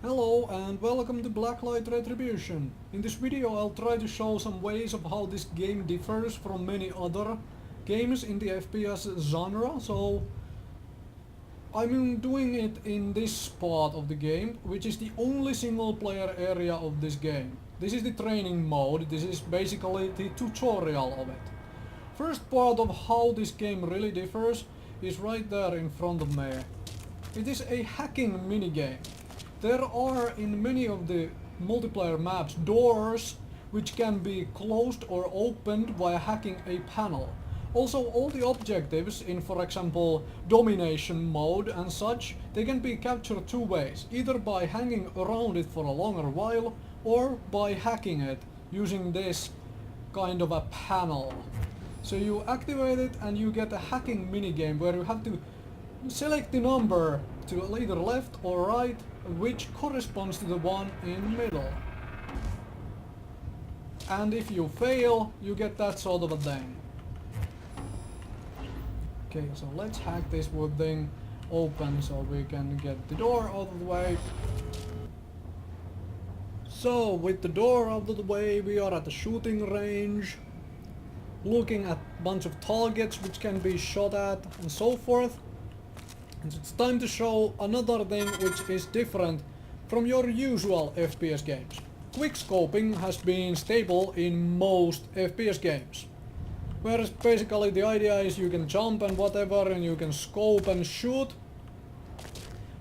Hello and welcome to Blacklight Retribution. In this video I'll try to show some ways of how this game differs from many other games in the FPS genre. So I'm doing it in this part of the game, which is the only single player area of this game. This is the training mode, this is basically the tutorial of it. First part of how this game really differs is right there in front of me. It is a hacking minigame. There are in many of the multiplayer maps doors which can be closed or opened via hacking a panel. Also all the objectives in, for example, domination mode and such, they can be captured two ways, either by hanging around it for a longer while or by hacking it using this kind of a panel. So you activate it and you get a hacking minigame where you have to select the number to either left or right, which corresponds to the one in middle. And if you fail, you get that sort of a thing. Okay, so let's hack this wood thing open so we can get the door out of the way. So, with the door out of the way, we are at the shooting range, looking at a bunch of targets which can be shot at and so forth. And it's time to show another thing which is different from your usual FPS games. Quickscoping has been stable in most FPS games. Whereas basically the idea is you can jump and whatever and you can scope and shoot.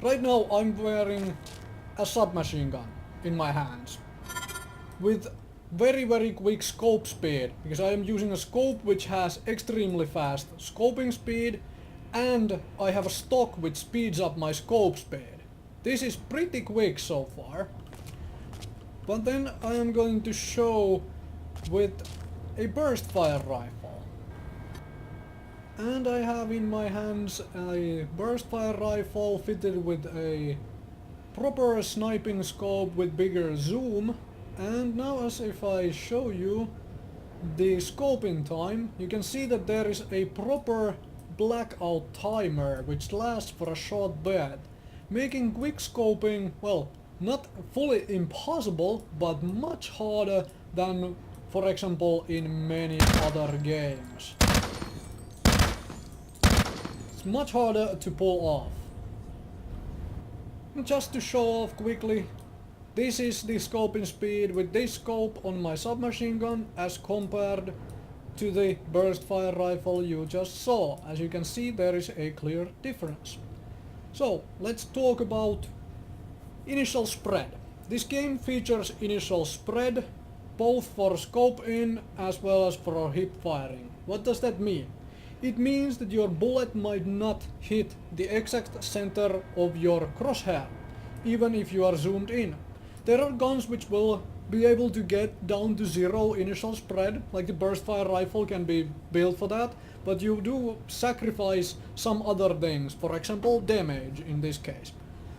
Right now I'm wearing a submachine gun in my hands with very quick scope speed, because I am using a scope which has extremely fast scoping speed, and I have a stock which speeds up my scope speed. This is pretty quick so far. But then I am going to show with a burst fire rifle. And I have in my hands a burst fire rifle fitted with a proper sniping scope with bigger zoom. And now as if I show you the scoping time, you can see that there is a proper blackout timer which lasts for a short bit, making quick scoping, well, not fully impossible, but much harder than, for example, in many other games. It's much harder to pull off. And just to show off quickly, this is the scoping speed with this scope on my submachine gun as compared to the burst fire rifle you just saw. As you can see, there is a clear difference. So let's talk about initial spread. This game features initial spread both for scope in as well as for hip firing. What does that mean? It means that your bullet might not hit the exact center of your crosshair, even if you are zoomed in. There are guns which will be able to get down to zero initial spread, like the burst fire rifle can be built for that, but you do sacrifice some other things, for example damage in this case.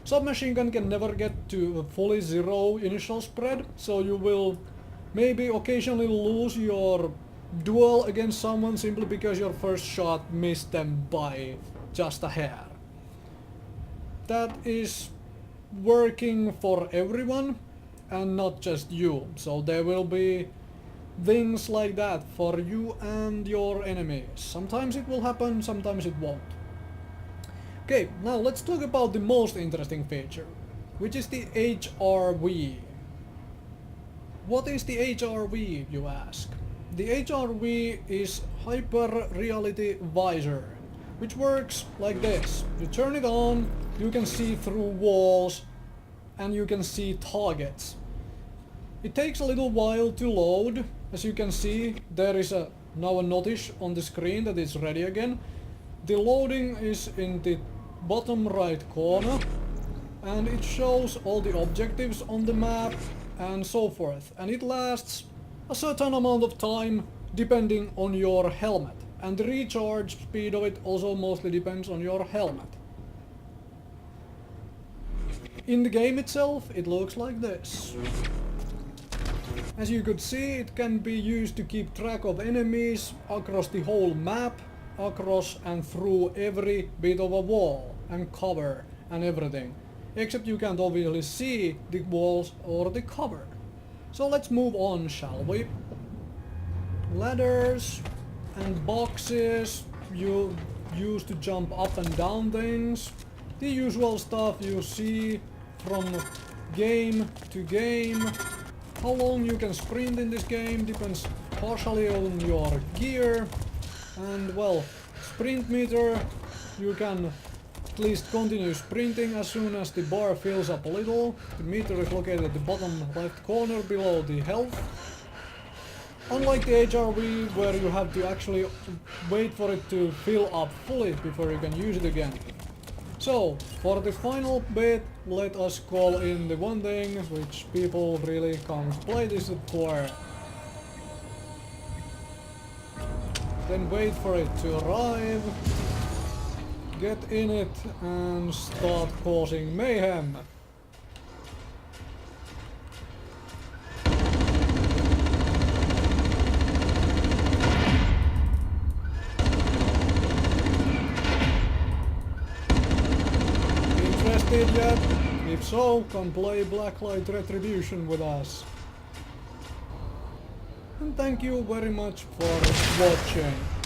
Submachine gun can never get to fully zero initial spread, so you will maybe occasionally lose your duel against someone simply because your first shot missed them by just a hair. That is working for everyone and not just you, so there will be things like that for you and your enemies. Sometimes it will happen, sometimes it won't. Okay, now let's talk about the most interesting feature, which is the HRV. What is the HRV, you ask? The HRV is Hyper Reality Visor, which works like this. You turn it on, you can see through walls, and you can see targets. It takes a little while to load. As you can see, there is now a notice on the screen that it's ready again. The loading is in the bottom right corner, and it shows all the objectives on the map and so forth. And it lasts a certain amount of time depending on your helmet. And the recharge speed of it also mostly depends on your helmet. In the game itself, it looks like this. As you could see, it can be used to keep track of enemies across the whole map, across and through every bit of a wall and cover and everything. except you can't obviously see the walls or the cover. So let's move on, shall we? Ladders and boxes you use to jump up and down things. The usual stuff you see from game to game. How long you can sprint in this game depends partially on your gear. And well, sprint meter, you can at least continue sprinting as soon as the bar fills up a little. The meter is located at the bottom left corner below the health. Unlike the HRV, where you have to actually wait for it to fill up fully before you can use it again. So, for the final bit, let us call in the one thing which people really can't play this for. Then wait for it to arrive, get in it and start causing mayhem. Interested yet? If so, come play Blacklight Retribution with us. And thank you very much for watching.